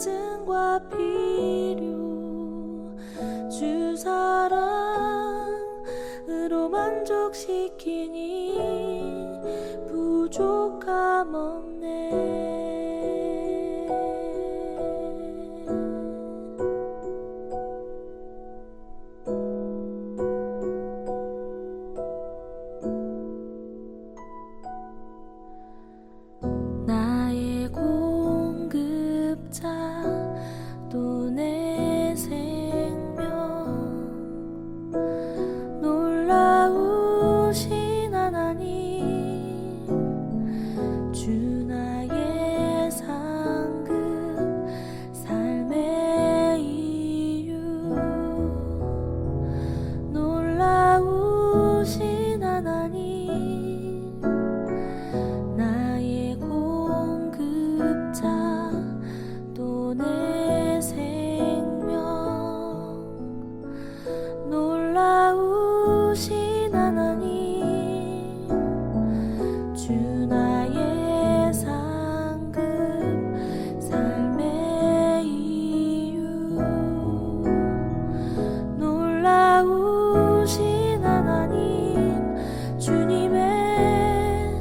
갈증과 비료 주 사랑으로 만족시키니 부족함 없네. 나의 공급자 또 내 생명 놀라우신 하나님 주 나의 상급 삶의 이유 놀라우신 하나님 나의 공급자 또 내 생명 놀라우신 하나님 주 나의 상급 삶의 이유 놀라우신 하나님 주님의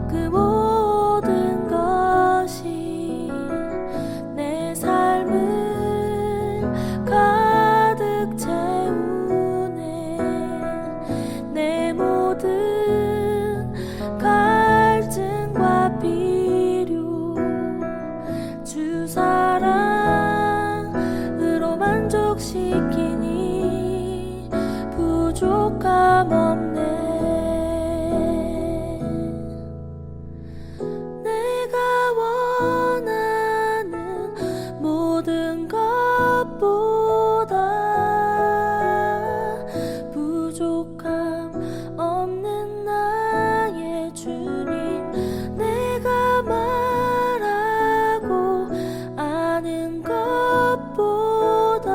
그 모든 것이 내 삶을 가득 채우네. 내 모든 갈증과 비료 주 사랑으로 만족시키니 부족함 없네. 내가 원하는 모든 것보다 부족함 없는 나의 주님 내가 말하고 아는 것보다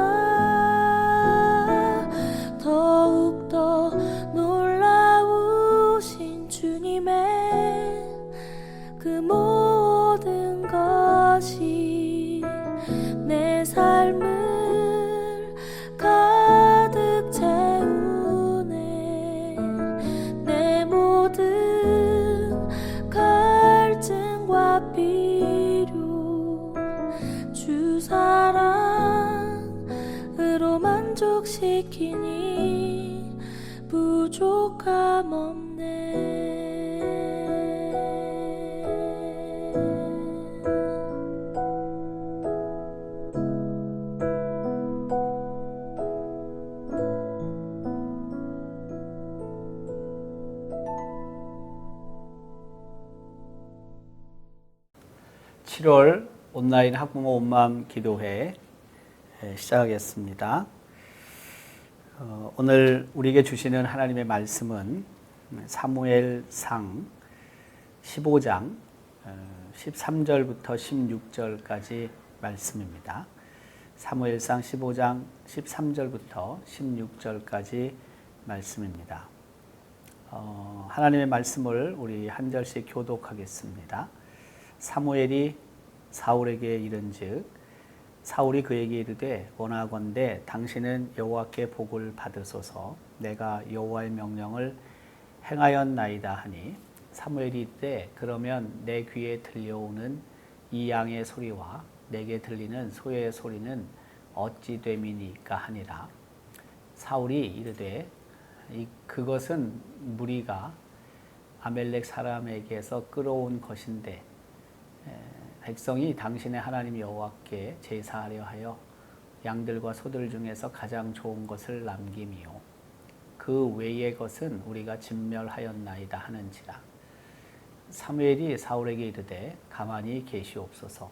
더욱더 놀라우신 주님의 그 모든 것이 내 삶을 가득 채우네. 내 모든 갈증과 비료 주 사랑으로 만족시키니 부족함 없네. 7월 온라인 학부모 온마음 기도회 시작하겠습니다. 오늘 우리에게 주시는 하나님의 말씀은 사무엘상 15장 13절부터 16절까지 말씀입니다. 사무엘상 15장 13절부터 16절까지 말씀입니다. 하나님의 말씀을 우리 한 절씩 교독하겠습니다. 사무엘이 사울에게 이른즉 사울이 그에게 이르되 원하건대 당신은 여호와께 복을 받으소서 내가 여호와의 명령을 행하였나이다 하니 사무엘이 이르되 그러면 내 귀에 들려오는 이 양의 소리와 내게 들리는 소의 소리는 어찌 됨이니까 하니라. 사울이 이르되 그것은 무리가 아멜렉 사람에게서 끌어온 것인데 백성이 당신의 하나님 여호와께 제사하려 하여 양들과 소들 중에서 가장 좋은 것을 남김이요 그 외의 것은 우리가 진멸하였나이다 하는지라. 사무엘이 사울에게 이르되 가만히 계시옵소서.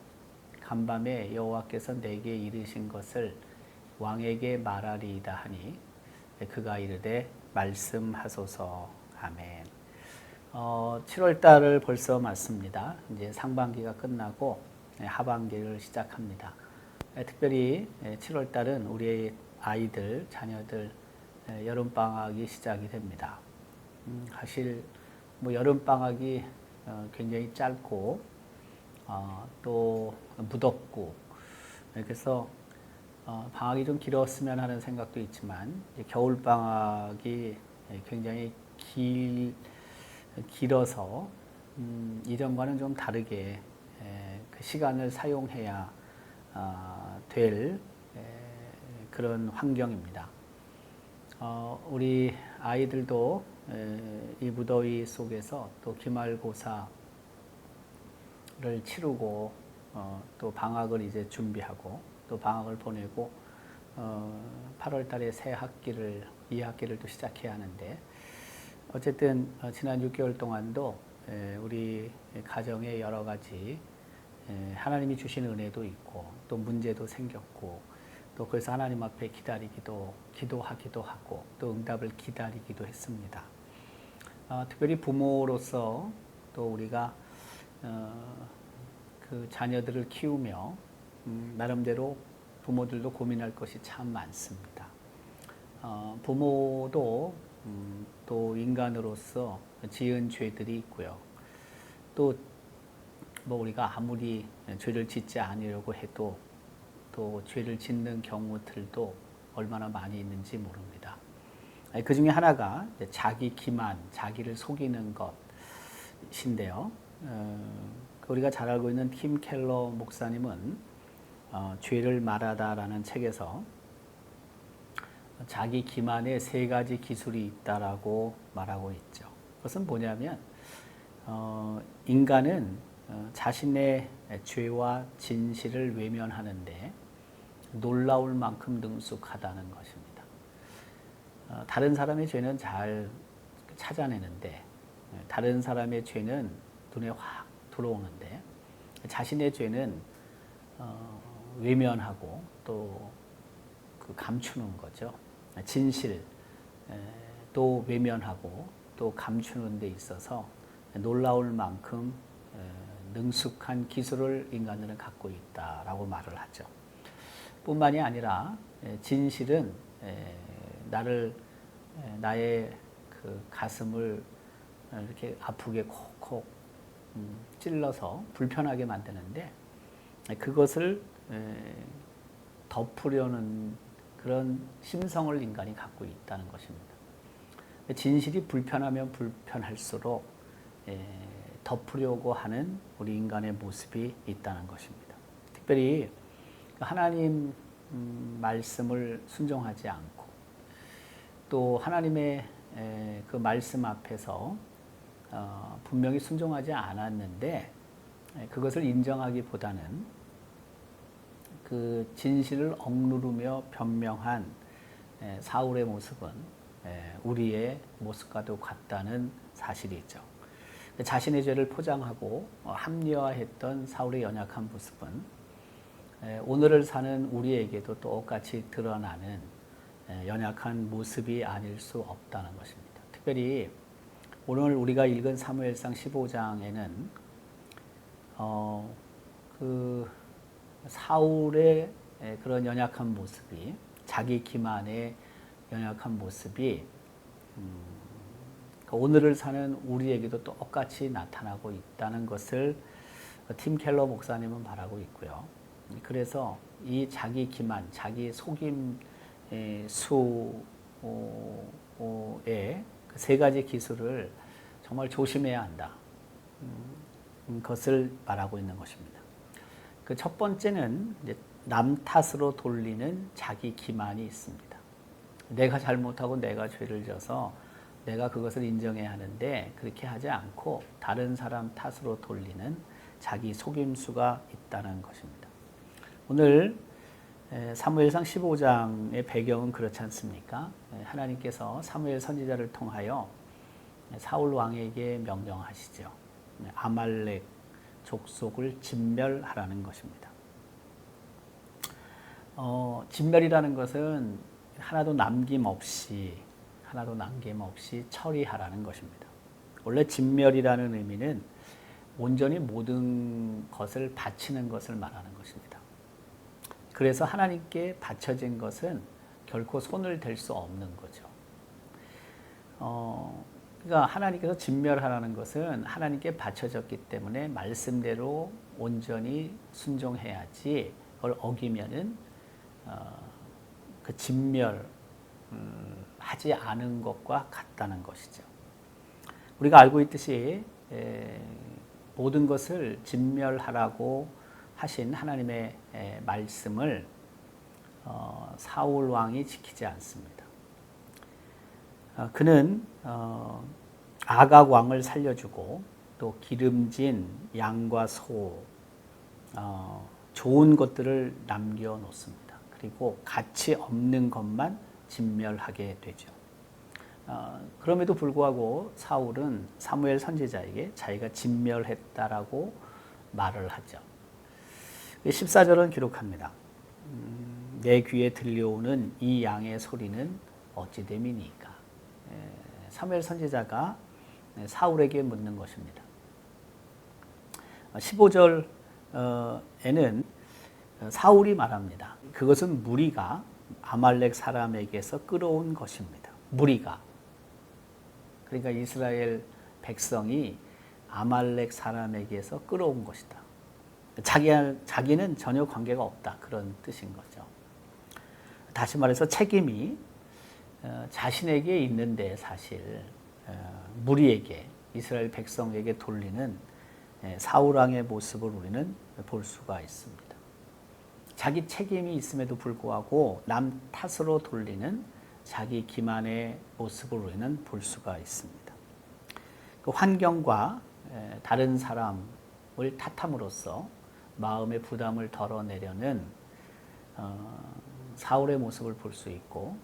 간밤에 여호와께서 내게 이르신 것을 왕에게 말하리이다 하니 그가 이르되 말씀하소서. 아멘. 7월 달을 벌써 맞습니다. 이제 상반기가 끝나고 하반기를 시작합니다. 특별히 7월 달은 우리 아이들, 자녀들 여름방학이 시작이 됩니다. 사실 여름방학이 굉장히 짧고 또 무덥고 그래서 방학이 좀 길었으면 하는 생각도 있지만 겨울 방학이 굉장히 길어서 이전과는 좀 다르게 그 시간을 사용해야 될 그런 환경입니다. 우리 아이들도 이 무더위 속에서 또 기말고사를 치르고 또 방학을 이제 준비하고 또 방학을 보내고 8월 달에 새 학기를 2학기를 또 시작해야 하는데 어쨌든 지난 6개월 동안도 우리 가정에 여러 가지 하나님이 주신 은혜도 있고 또 문제도 생겼고 또 그래서 하나님 앞에 기도하기도 하고 또 응답을 기다리기도 했습니다. 특별히 부모로서 또 우리가 그 자녀들을 키우며 나름대로 부모들도 고민할 것이 참 많습니다. 부모도 또 인간으로서 지은 죄들이 있고요. 또 뭐 우리가 아무리 죄를 짓지 않으려고 해도 또 죄를 짓는 경우들도 얼마나 많이 있는지 모릅니다. 그 중에 하나가 자기 기만, 자기를 속이는 것인데요. 우리가 잘 알고 있는 팀 켈러 목사님은 죄를 말하다라는 책에서 자기 기만에 3가지 기술이 있다라고 말하고 있죠. 그것은 뭐냐면 인간은 자신의 죄와 진실을 외면하는데 놀라울 만큼 능숙하다는 것입니다. 다른 사람의 죄는 잘 찾아내는데 다른 사람의 죄는 눈에 확 들어오는데 자신의 죄는 외면하고 또 그 감추는 거죠. 진실 또 외면하고 또 감추는 데 있어서 놀라울 만큼 능숙한 기술을 인간들은 갖고 있다라고 말을 하죠. 뿐만이 아니라 진실은 나의 그 가슴을 이렇게 아프게 콕콕 찔러서 불편하게 만드는데 그것을 덮으려는 그런 심성을 인간이 갖고 있다는 것입니다. 진실이 불편하면 불편할수록 덮으려고 하는 우리 인간의 모습이 있다는 것입니다. 특별히 하나님 말씀을 순종하지 않고 또 하나님의 그 말씀 앞에서 분명히 순종하지 않았는데 그것을 인정하기보다는 그 진실을 억누르며 변명한 사울의 모습은 우리의 모습과도 같다는 사실이 있죠. 자신의 죄를 포장하고 합리화했던 사울의 연약한 모습은 오늘을 사는 우리에게도 똑같이 드러나는 연약한 모습이 아닐 수 없다는 것입니다. 특별히 오늘 우리가 읽은 사무엘상 15장에는 그 사울의 그런 연약한 모습이 자기 기만의 연약한 모습이 오늘을 사는 우리에게도 똑같이 나타나고 있다는 것을 팀 켈러 목사님은 말하고 있고요. 그래서 이 자기 기만, 자기 속임 수의 그 3가지 기술을 정말 조심해야 한다. 것을 말하고 있는 것입니다. 그 첫 번째는 이제 남 탓으로 돌리는 자기 기만이 있습니다. 내가 잘못하고 내가 죄를 져서 내가 그것을 인정해야 하는데 그렇게 하지 않고 다른 사람 탓으로 돌리는 자기 속임수가 있다는 것입니다. 오늘 사무엘상 15장의 배경은 그렇지 않습니까? 하나님께서 사무엘 선지자를 통하여 사울 왕에게 명령하시죠. 아말렉 족속을 진멸하라는 것입니다. 진멸이라는 것은 하나도 남김없이 처리하라는 것입니다. 원래 진멸이라는 의미는 온전히 모든 것을 바치는 것을 말하는 것입니다. 그래서 하나님께 바쳐진 것은 결코 손을 댈 수 없는 거죠. 그러니까 하나님께서 진멸하라는 것은 하나님께 바쳐졌기 때문에 말씀대로 온전히 순종해야지 어기면은 그 진멸 하지 않은 것과 같다는 것이죠. 우리가 알고 있듯이 모든 것을 진멸하라고 하신 하나님의 말씀을 사울 왕이 지키지 않습니다. 그는 아각 왕을 살려주고 또 기름진 양과 소, 좋은 것들을 남겨놓습니다. 그리고 가치 없는 것만 진멸하게 되죠. 그럼에도 불구하고 사울은 사무엘 선지자에게 자기가 진멸했다라고 말을 하죠. 14절은 기록합니다. 내 귀에 들려오는 이 양의 소리는 어찌 됨이니까. 사무엘 선지자가 사울에게 묻는 것입니다. 15절에는 사울이 말합니다. 그것은 무리가 아말렉 사람에게서 끌어온 것입니다. 무리가. 그러니까 이스라엘 백성이 아말렉 사람에게서 끌어온 것이다. 자기는 전혀 관계가 없다. 그런 뜻인 거죠. 다시 말해서 책임이 자신에게 있는데 사실 무리에게, 이스라엘 백성에게 돌리는 사울왕의 모습을 우리는 볼 수가 있습니다. 자기 책임이 있음에도 불구하고 남 탓으로 돌리는 자기 기만의 모습을 우리는 볼 수가 있습니다. 그 환경과 다른 사람을 탓함으로써 마음의 부담을 덜어내려는 사울의 모습을 볼 수 있고,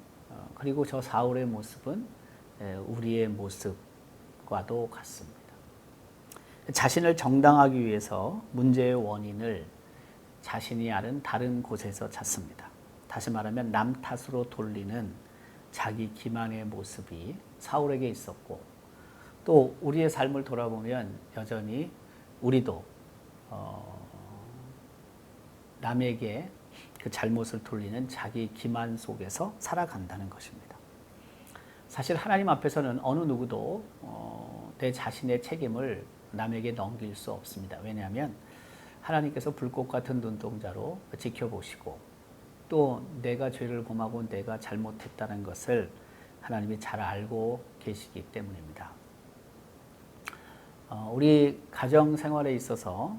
그리고 저 사울의 모습은 우리의 모습과도 같습니다. 자신을 정당하기 위해서 문제의 원인을 자신이 아는 다른 곳에서 찾습니다. 다시 말하면 남 탓으로 돌리는 자기 기만의 모습이 사울에게 있었고, 또 우리의 삶을 돌아보면 여전히 우리도 남에게 그 잘못을 돌리는 자기 기만 속에서 살아간다는 것입니다. 사실 하나님 앞에서는 어느 누구도 내 자신의 책임을 남에게 넘길 수 없습니다. 왜냐하면 하나님께서 불꽃 같은 눈동자로 지켜보시고 또 내가 죄를 범하고 내가 잘못했다는 것을 하나님이 잘 알고 계시기 때문입니다. 우리 가정 생활에 있어서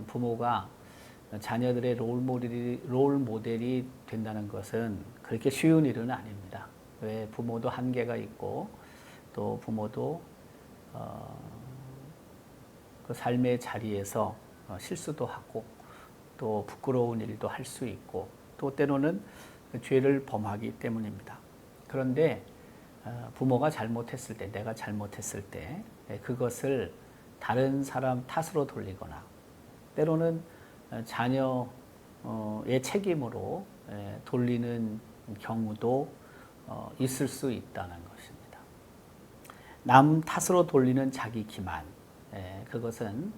부모가 자녀들의 롤 모델이 된다는 것은 그렇게 쉬운 일은 아닙니다. 왜? 부모도 한계가 있고 또 부모도 그 삶의 자리에서 실수도 하고 또 부끄러운 일도 할 수 있고 또 때로는 죄를 범하기 때문입니다. 그런데 부모가 잘못했을 때, 내가 잘못했을 때 그것을 다른 사람 탓으로 돌리거나 때로는 자녀의 책임으로 돌리는 경우도 있을 수 있다는 것입니다. 남 탓으로 돌리는 자기 기만, 그것은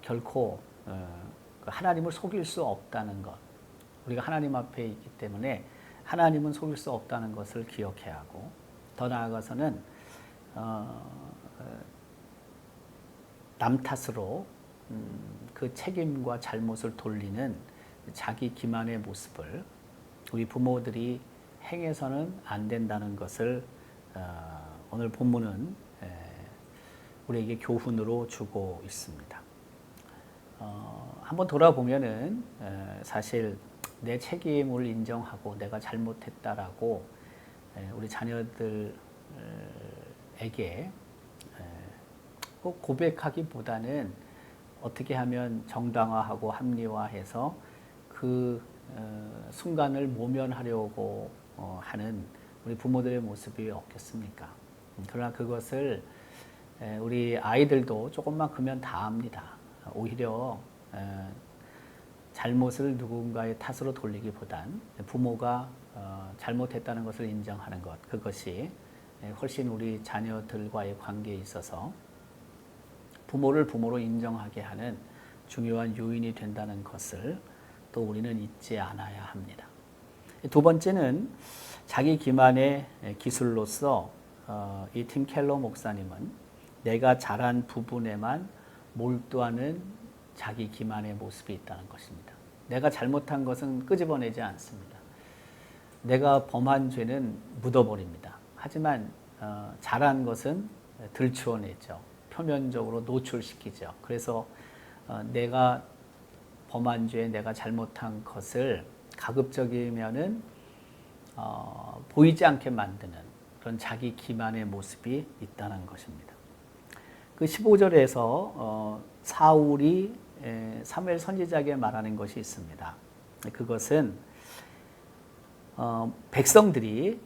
결코 하나님을 속일 수 없다는 것. 우리가 하나님 앞에 있기 때문에 하나님은 속일 수 없다는 것을 기억해야 하고, 더 나아가서는 남 탓으로 그 책임과 잘못을 돌리는 자기 기만의 모습을 우리 부모들이 행해서는 안 된다는 것을 오늘 본문은 우리에게 교훈으로 주고 있습니다. 한번 돌아보면은 사실 내 책임을 인정하고 내가 잘못했다라고 우리 자녀들에게 꼭 고백하기보다는 어떻게 하면 정당화하고 합리화해서 그 순간을 모면하려고 하는 우리 부모들의 모습이 없겠습니까? 그러나 그것을 우리 아이들도 조금만 크면 다 압니다. 오히려 잘못을 누군가의 탓으로 돌리기보단 부모가 잘못했다는 것을 인정하는 것, 그것이 훨씬 우리 자녀들과의 관계에 있어서 부모를 부모로 인정하게 하는 중요한 요인이 된다는 것을 또 우리는 잊지 않아야 합니다. 두 번째는 자기 기만의 기술로서 이 팀 켈러 목사님은 내가 잘한 부분에만 몰두하는 자기 기만의 모습이 있다는 것입니다. 내가 잘못한 것은 끄집어내지 않습니다. 내가 범한 죄는 묻어버립니다. 하지만 잘한 것은 들추어내죠. 표면적으로 노출시키죠. 그래서 내가 범한 죄, 내가 잘못한 것을 가급적이면은 보이지 않게 만드는 그런 자기 기만의 모습이 있다는 것입니다. 그 15절에서 사울이 사무엘 선지자에게 말하는 것이 있습니다. 그것은 백성들이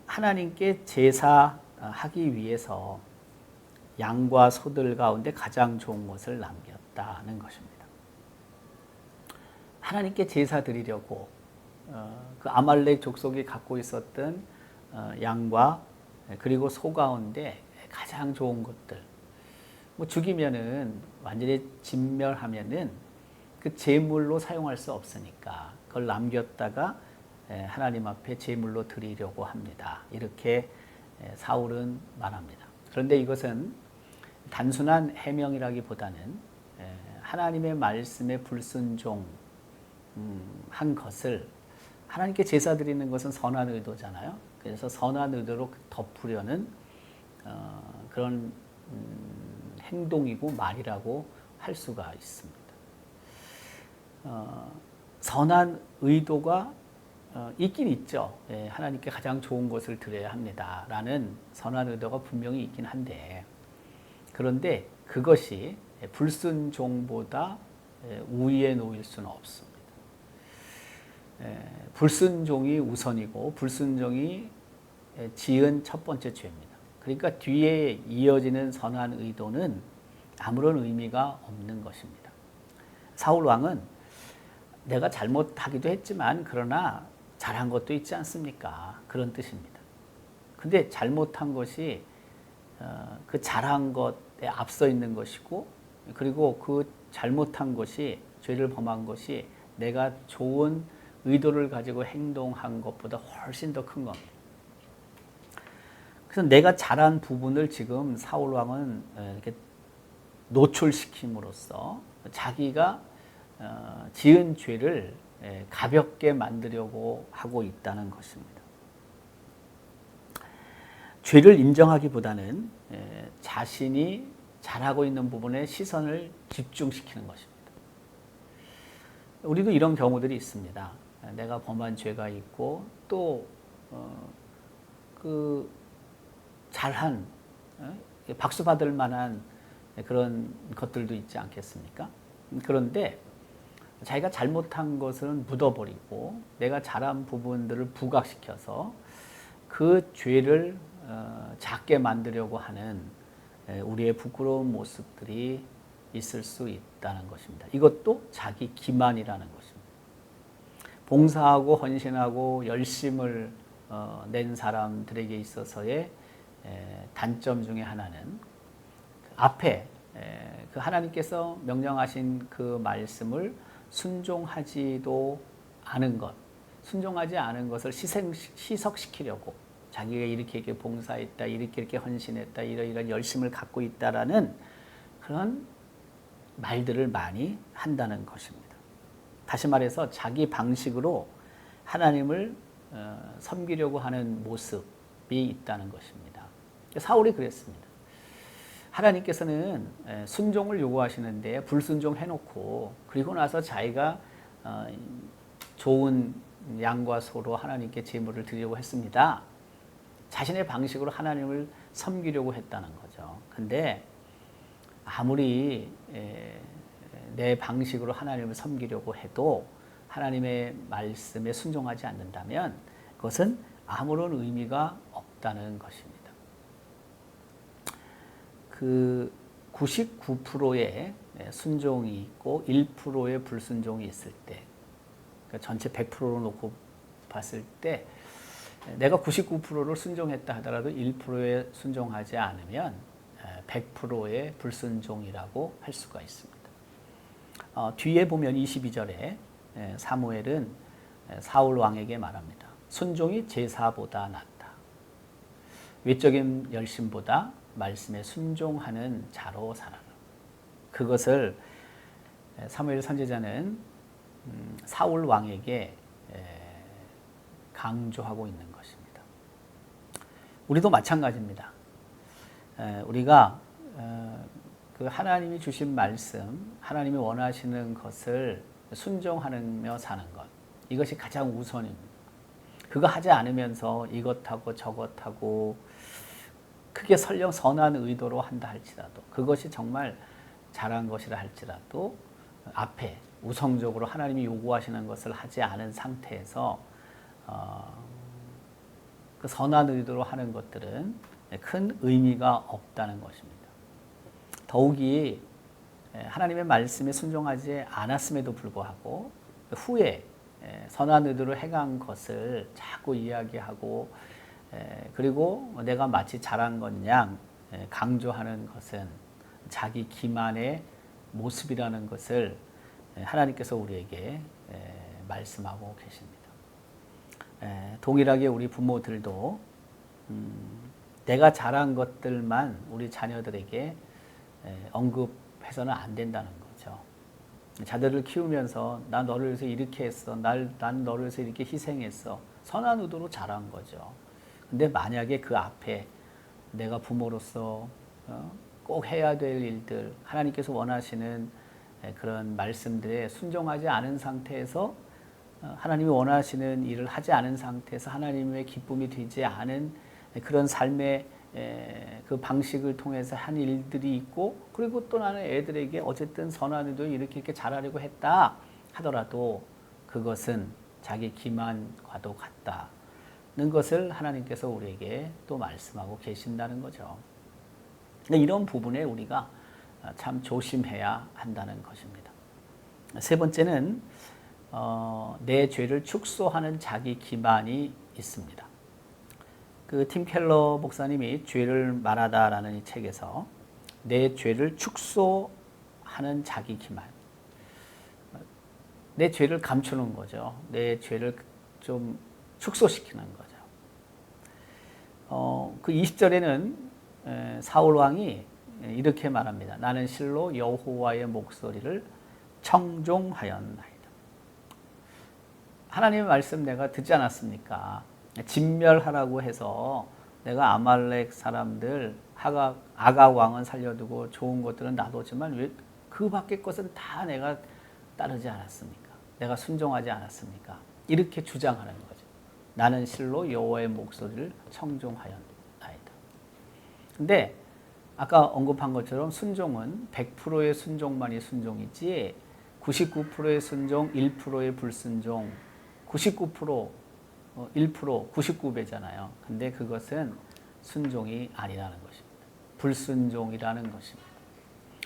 하나님께 제사하기 위해서 양과 소들 가운데 가장 좋은 것을 남겼다는 것입니다. 하나님께 제사 드리려고 그 아말렉 족속이 갖고 있었던 양과 그리고 소 가운데 가장 좋은 것들, 뭐 죽이면은 완전히 진멸하면은 그 제물로 사용할 수 없으니까 그걸 남겼다가 하나님 앞에 제물로 드리려고 합니다. 이렇게 사울은 말합니다. 그런데 이것은 단순한 해명이라기보다는 하나님의 말씀에 불순종한 것을, 하나님께 제사 드리는 것은 선한 의도잖아요. 그래서 선한 의도로 덮으려는 그런 행동이고 말이라고 할 수가 있습니다. 선한 의도가 있긴 있죠. 하나님께 가장 좋은 것을 드려야 합니다. 라는 선한 의도가 분명히 있긴 한데, 그런데 그것이 불순종보다 우위에 놓일 수는 없습니다. 불순종이 우선이고 불순종이 지은 첫 번째 죄입니다. 그러니까 뒤에 이어지는 선한 의도는 아무런 의미가 없는 것입니다. 사울 왕은 내가 잘못하기도 했지만 그러나 잘한 것도 있지 않습니까? 그런 뜻입니다. 근데 잘못한 것이 그 잘한 것에 앞서 있는 것이고, 그리고 그 잘못한 것이, 죄를 범한 것이 내가 좋은 의도를 가지고 행동한 것보다 훨씬 더 큰 겁니다. 그래서 내가 잘한 부분을 지금 사울 왕은 이렇게 노출시킴으로써 자기가 지은 죄를 가볍게 만들려고 하고 있다는 것입니다. 죄를 인정하기보다는 자신이 잘하고 있는 부분에 시선을 집중시키는 것입니다. 우리도 이런 경우들이 있습니다. 내가 범한 죄가 있고 또 그 잘한, 박수 받을 만한 그런 것들도 있지 않겠습니까? 그런데 자기가 잘못한 것은 묻어버리고 내가 잘한 부분들을 부각시켜서 그 죄를 작게 만들려고 하는 우리의 부끄러운 모습들이 있을 수 있다는 것입니다. 이것도 자기 기만이라는 것입니다. 봉사하고 헌신하고 열심을 낸 사람들에게 있어서의 단점 중에 하나는 앞에 그 하나님께서 명령하신 그 말씀을 순종하지도 않은 것, 순종하지 않은 것을 희석시키려고 자기가 이렇게 봉사했다, 이렇게 헌신했다, 이런 열심을 갖고 있다라는 그런 말들을 많이 한다는 것입니다. 다시 말해서 자기 방식으로 하나님을 섬기려고 하는 모습이 있다는 것입니다. 사울이 그랬습니다. 하나님께서는 순종을 요구하시는데 불순종해놓고 그리고 나서 자기가 좋은 양과 소로 하나님께 제물을 드리려고 했습니다. 자신의 방식으로 하나님을 섬기려고 했다는 거죠. 근데 아무리 내 방식으로 하나님을 섬기려고 해도 하나님의 말씀에 순종하지 않는다면 그것은 아무런 의미가 없다는 것입니다. 그 99%의 순종이 있고 1%의 불순종이 있을 때, 그러니까 전체 100%로 놓고 봤을 때 내가 99%를 순종했다 하더라도 1%에 순종하지 않으면 100%의 불순종이라고 할 수가 있습니다. 뒤에 보면 22절에 사무엘은 사울 왕에게 말합니다. 순종이 제사보다 낫다. 외적인 열심보다 말씀에 순종하는 자로 살아라. 그것을 사무엘 선지자는 사울 왕에게 강조하고 있는 것입니다. 우리도 마찬가지입니다. 우리가 그 하나님이 주신 말씀, 하나님이 원하시는 것을 순종하며 사는 것, 이것이 가장 우선입니다. 그거 하지 않으면서 이것하고 저것하고 크게 설령 선한 의도로 한다 할지라도, 그것이 정말 잘한 것이라 할지라도 앞에 우선적으로 하나님이 요구하시는 것을 하지 않은 상태에서 그 선한 의도로 하는 것들은 큰 의미가 없다는 것입니다. 더욱이 하나님의 말씀에 순종하지 않았음에도 불구하고 후에 선한 의도로 행한 것을 자꾸 이야기하고 그리고 내가 마치 잘한 것 양 강조하는 것은 자기 기만의 모습이라는 것을 하나님께서 우리에게 말씀하고 계십니다. 동일하게 우리 부모들도 내가 잘한 것들만 우리 자녀들에게 언급해서는 안 된다는 거죠. 자녀들을 키우면서 나 너를 위해서 이렇게 했어. 난 너를 위해서 이렇게 희생했어. 선한 의도로 잘한 거죠. 근데 만약에 그 앞에 내가 부모로서 꼭 해야 될 일들, 하나님께서 원하시는 그런 말씀들에 순종하지 않은 상태에서 하나님이 원하시는 일을 하지 않은 상태에서 하나님의 기쁨이 되지 않은 그런 삶의 그 방식을 통해서 한 일들이 있고, 그리고 또 나는 애들에게 어쨌든 선한 의도 이렇게 잘하려고 했다 하더라도 그것은 자기 기만과도 같다는 것을 하나님께서 우리에게 또 말씀하고 계신다는 거죠. 이런 부분에 우리가 참 조심해야 한다는 것입니다. 세 번째는 내 죄를 축소하는 자기 기만이 있습니다. 그 팀 켈러 목사님이 죄를 말하다라는 이 책에서 내 죄를 축소하는 자기 기만, 내 죄를 감추는 거죠. 내 죄를 좀 축소시키는 거죠. 그 20절에는 사울 왕이 이렇게 말합니다. 나는 실로 여호와의 목소리를 청종하였나이다. 하나님의 말씀 내가 듣지 않았습니까? 진멸하라고 해서 내가 아말렉 사람들 아각 왕은 살려두고 좋은 것들은 놔뒀지만 왜 그 밖의 것은 다 내가 따르지 않았습니까? 내가 순종하지 않았습니까? 이렇게 주장하는 거죠. 나는 실로 여호와의 목소리를 청종하였나이다. 근데 아까 언급한 것처럼 순종은 100%의 순종만이 순종이지 99%의 순종, 1%의 불순종, 99%, 1%, 99배잖아요. 근데 그것은 순종이 아니라는 것입니다. 불순종이라는 것입니다.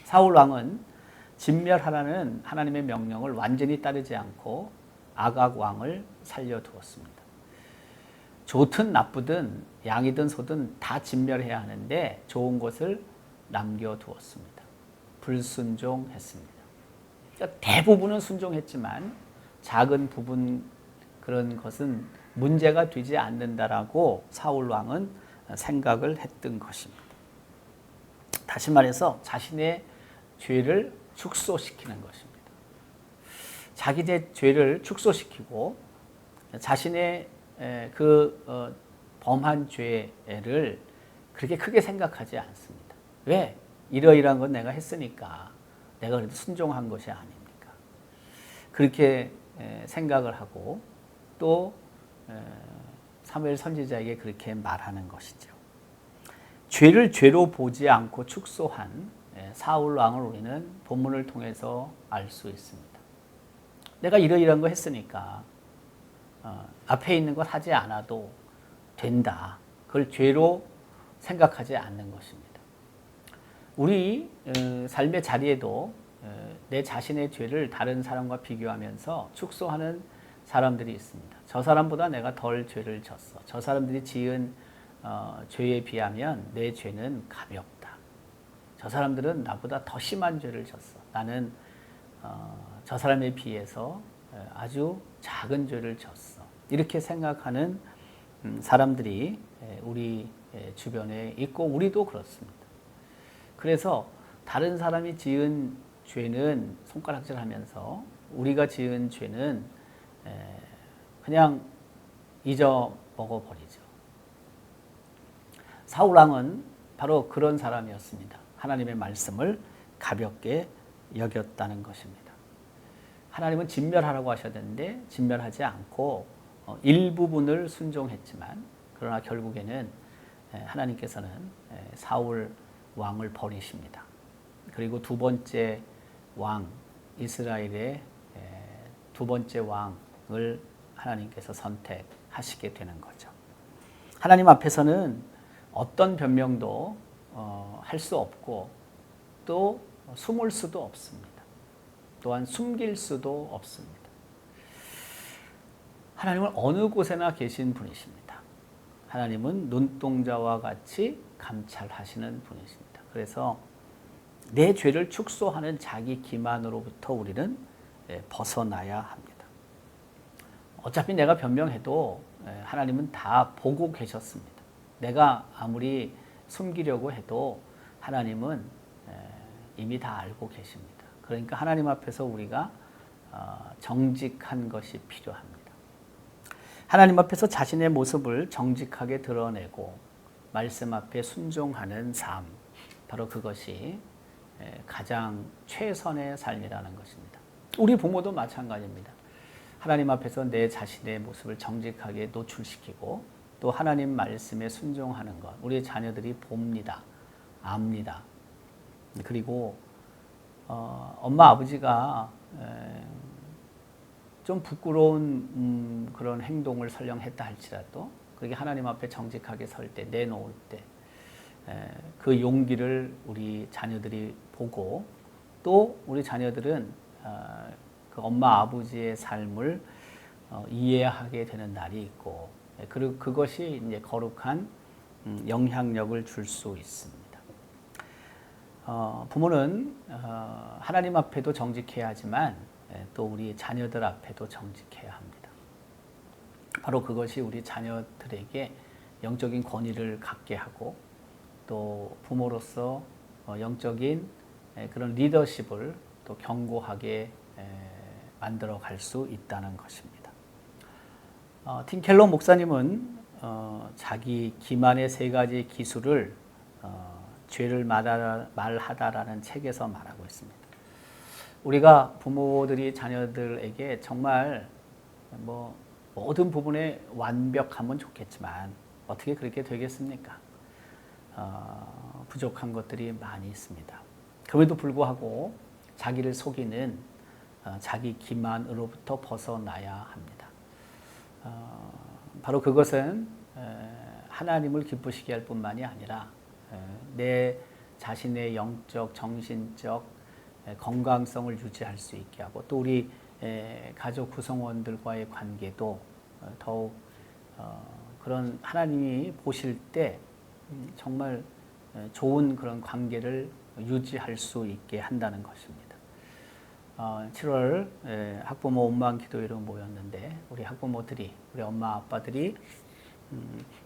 사울 왕은 진멸하라는 하나님의 명령을 완전히 따르지 않고 아각 왕을 살려두었습니다. 좋든 나쁘든 양이든 소든 다 진멸해야 하는데 좋은 것을 남겨두었습니다. 불순종했습니다. 그러니까 대부분은 순종했지만 작은 부분 그런 것은 문제가 되지 않는다라고 사울 왕은 생각을 했던 것입니다. 다시 말해서 자신의 죄를 축소시키는 것입니다. 자기의 죄를 축소시키고 자신의 그 범한 죄를 그렇게 크게 생각하지 않습니다. 왜? 이러이러한 건 내가 했으니까 내가 그래도 순종한 것이 아닙니까? 그렇게 생각을 하고 또 사무엘 선지자에게 그렇게 말하는 것이죠. 죄를 죄로 보지 않고 축소한 사울 왕을 우리는 본문을 통해서 알 수 있습니다. 내가 이러이러한 거 했으니까 앞에 있는 것 하지 않아도 된다. 그걸 죄로 생각하지 않는 것입니다. 우리 삶의 자리에도 내 자신의 죄를 다른 사람과 비교하면서 축소하는 사람들이 있습니다. 저 사람보다 내가 덜 죄를 졌어. 저 사람들이 지은 죄에 비하면 내 죄는 가볍다. 저 사람들은 나보다 더 심한 죄를 졌어. 나는 저 사람에 비해서 아주 작은 죄를 졌어. 이렇게 생각하는 사람들이 우리 주변에 있고 우리도 그렇습니다. 그래서 다른 사람이 지은 죄는 손가락질하면서 우리가 지은 죄는 그냥 잊어먹어 버리죠. 사울 왕은 바로 그런 사람이었습니다. 하나님의 말씀을 가볍게 여겼다는 것입니다. 하나님은 진멸하라고 하셨는데 진멸하지 않고 일부분을 순종했지만 그러나 결국에는 하나님께서는 사울 왕을 버리십니다. 그리고 두 번째 왕, 이스라엘의 두 번째 왕을 하나님께서 선택하시게 되는 거죠. 하나님 앞에서는 어떤 변명도 할 수 없고 또 숨을 수도 없습니다. 또한 숨길 수도 없습니다. 하나님은 어느 곳에나 계신 분이십니다. 하나님은 눈동자와 같이 감찰하시는 분이십니다. 그래서 내 죄를 축소하는 자기 기만으로부터 우리는 벗어나야 합니다. 어차피 내가 변명해도 하나님은 다 보고 계셨습니다. 내가 아무리 숨기려고 해도 하나님은 이미 다 알고 계십니다. 그러니까 하나님 앞에서 우리가 정직한 것이 필요합니다. 하나님 앞에서 자신의 모습을 정직하게 드러내고 말씀 앞에 순종하는 삶, 바로 그것이 가장 최선의 삶이라는 것입니다. 우리 부모도 마찬가지입니다. 하나님 앞에서 내 자신의 모습을 정직하게 노출시키고 또 하나님 말씀에 순종하는 것, 우리 자녀들이 봅니다. 압니다. 그리고 엄마 아버지가 좀 부끄러운 그런 행동을 설령 했다 할지라도 그게 하나님 앞에 정직하게 설 때, 내놓을 때 그 용기를 우리 자녀들이 보고 또 우리 자녀들은 그 엄마 아버지의 삶을 이해하게 되는 날이 있고 그리고 그것이 이제 거룩한 영향력을 줄 수 있습니다. 부모는 하나님 앞에도 정직해야 하지만 또 우리 자녀들 앞에도 정직해야 합니다. 바로 그것이 우리 자녀들에게 영적인 권위를 갖게 하고 또 부모로서 영적인 그런 리더십을 또 견고하게 만들어 갈 수 있다는 것입니다. 팀 켈러 목사님은 자기 기만의 세 가지 기술을 죄를 말하다라는 책에서 말하고 있습니다. 우리가 부모들이 자녀들에게 정말 모든 부분에 완벽하면 좋겠지만 어떻게 그렇게 되겠습니까? 부족한 것들이 많이 있습니다. 그럼에도 불구하고 자기를 속이는 자기 기만으로부터 벗어나야 합니다. 바로 그것은 하나님을 기쁘시게 할 뿐만이 아니라 내 자신의 영적, 정신적 건강성을 유지할 수 있게 하고 또 우리 가족 구성원들과의 관계도 더욱 그런 하나님이 보실 때 정말 좋은 그런 관계를 유지할 수 있게 한다는 것입니다. 7월 학부모 온마음 기도회로 모였는데 우리 학부모들이 우리 엄마 아빠들이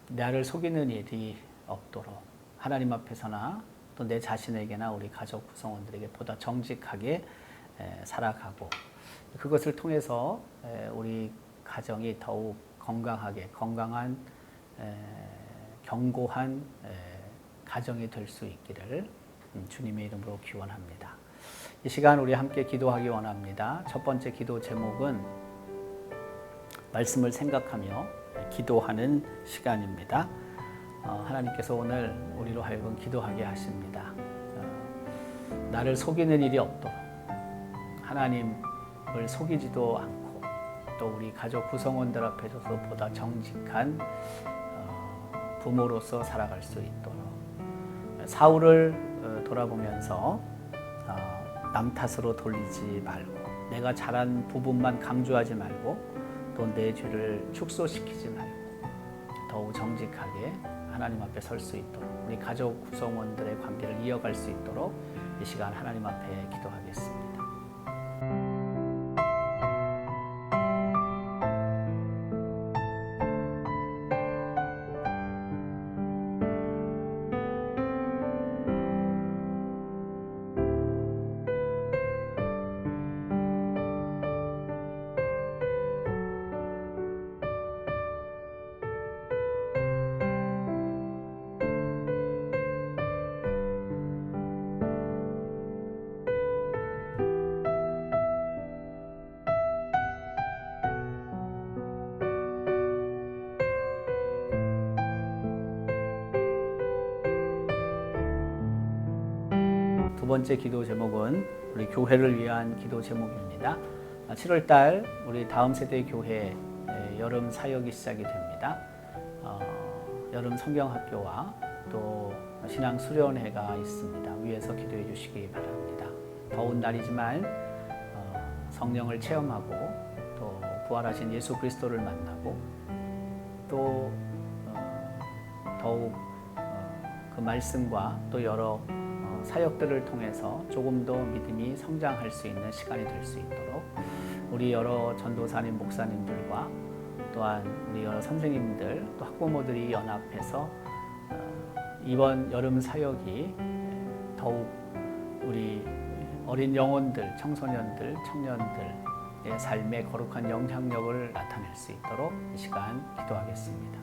나를 속이는 일이 없도록 하나님 앞에서나 또 내 자신에게나 우리 가족 구성원들에게 보다 정직하게 살아가고 그것을 통해서 우리 가정이 더욱 건강한 견고한 가정이 될 수 있기를 주님의 이름으로 기원합니다. 이 시간 우리 함께 기도하기 원합니다. 첫 번째 기도 제목은 말씀을 생각하며 기도하는 시간입니다. 하나님께서 오늘 우리로 하여금 기도하게 하십니다. 나를 속이는 일이 없도록 하나님을 속이지도 않고 또 우리 가족 구성원들 앞에서도 보다 정직한 부모로서 살아갈 수 있도록 사울을 돌아보면서 남 탓으로 돌리지 말고 내가 잘한 부분만 강조하지 말고 또 내 죄를 축소시키지 말고 더욱 정직하게 하나님 앞에 설 수 있도록 우리 가족 구성원들의 관계를 이어갈 수 있도록 이 시간 하나님 앞에 기도하겠습니다. 번째 기도 제목은 우리 교회를 위한 기도 제목입니다. 7월 달 우리 다음 세대 교회 여름 사역이 시작이 됩니다. 여름 성경학교와 또 신앙 수련회가 있습니다. 위에서 기도해 주시기 바랍니다. 더운 날이지만 성령을 체험하고 또 부활하신 예수 그리스도를 만나고 또 더욱 그 말씀과 또 여러 사역들을 통해서 조금 더 믿음이 성장할 수 있는 시간이 될 수 있도록 우리 여러 전도사님, 목사님들과 또한 우리 여러 선생님들 또 학부모들이 연합해서 이번 여름 사역이 더욱 우리 어린 영혼들, 청소년들, 청년들의 삶에 거룩한 영향력을 나타낼 수 있도록 이 시간 기도하겠습니다.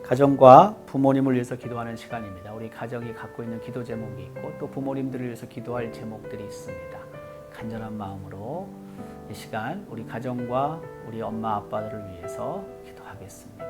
가정과 부모님을 위해서 기도하는 시간입니다. 우리 가정이 갖고 있는 기도 제목이 있고 또 부모님들을 위해서 기도할 제목들이 있습니다. 간절한 마음으로 이 시간 우리 가정과 우리 엄마 아빠들을 위해서 기도하겠습니다.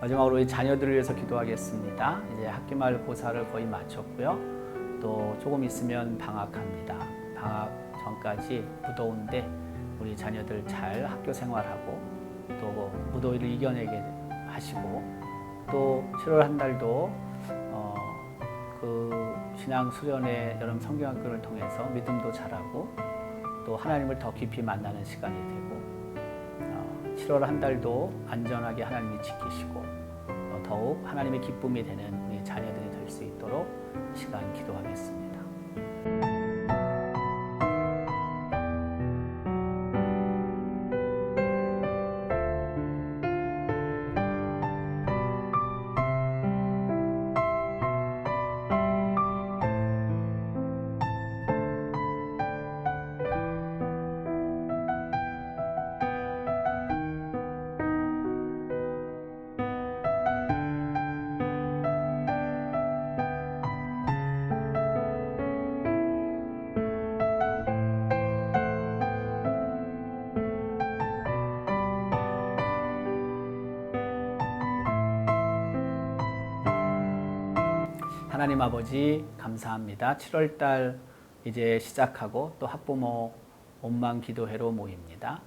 마지막으로 우리 자녀들을 위해서 기도하겠습니다. 이제 학기말 고사를 거의 마쳤고요. 또 조금 있으면 방학합니다. 방학 전까지 무더운데 우리 자녀들 잘 학교 생활하고 또 무더위를 이겨내게 하시고 또 7월 한 달도 그 신앙 수련회 여름 성경학교를 통해서 믿음도 자라고 또 하나님을 더 깊이 만나는 시간이 되고 7월 한 달도 안전하게 하나님이 지키시고 더욱 하나님의 기쁨이 되는 우리 자녀들이 될 수 있도록 이 시간 기도하겠습니다. 하나님 아버지 감사합니다. 7월 달 이제 시작하고 또 학부모 온망 기도회로 모입니다.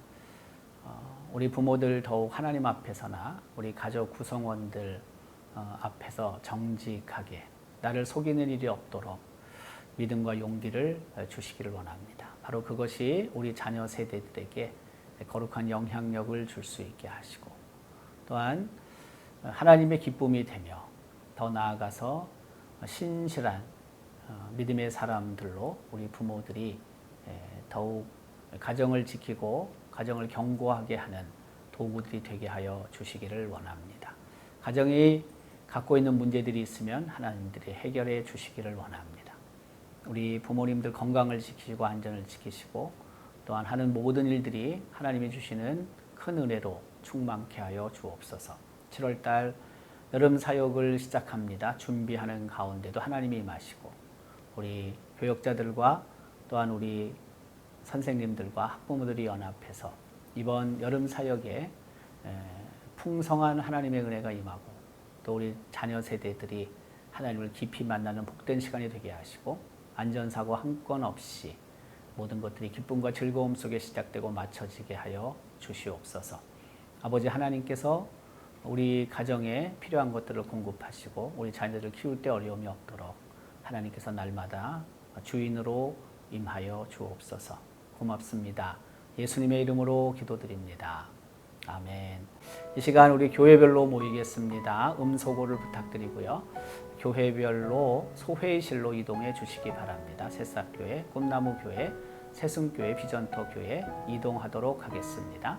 우리 부모들 더욱 하나님 앞에서나 우리 가족 구성원들 앞에서 정직하게 나를 속이는 일이 없도록 믿음과 용기를 주시기를 원합니다. 바로 그것이 우리 자녀 세대들에게 거룩한 영향력을 줄 수 있게 하시고 또한 하나님의 기쁨이 되며 더 나아가서 신실한 믿음의 사람들로 우리 부모들이 더욱 가정을 지키고 가정을 견고하게 하는 도구들이 되게 하여 주시기를 원합니다. 가정이 갖고 있는 문제들이 있으면 하나님들이 해결해 주시기를 원합니다. 우리 부모님들 건강을 지키시고 안전을 지키시고 또한 하는 모든 일들이 하나님이 주시는 큰 은혜로 충만케 하여 주옵소서. 7월 달 여름 사역을 시작합니다. 준비하는 가운데도 하나님이 임하시고 우리 교역자들과 또한 우리 선생님들과 학부모들이 연합해서 이번 여름 사역에 풍성한 하나님의 은혜가 임하고 또 우리 자녀 세대들이 하나님을 깊이 만나는 복된 시간이 되게 하시고 안전사고 한 건 없이 모든 것들이 기쁨과 즐거움 속에 시작되고 마쳐지게 하여 주시옵소서. 아버지 하나님께서 우리 가정에 필요한 것들을 공급하시고 우리 자녀들을 키울 때 어려움이 없도록 하나님께서 날마다 주인으로 임하여 주옵소서. 고맙습니다. 예수님의 이름으로 기도드립니다. 아멘. 이 시간 우리 교회별로 모이겠습니다. 음소거를 부탁드리고요. 교회별로 소회의실로 이동해 주시기 바랍니다. 새싹교회, 꽃나무교회, 새순교회, 비전터교회 이동하도록 하겠습니다.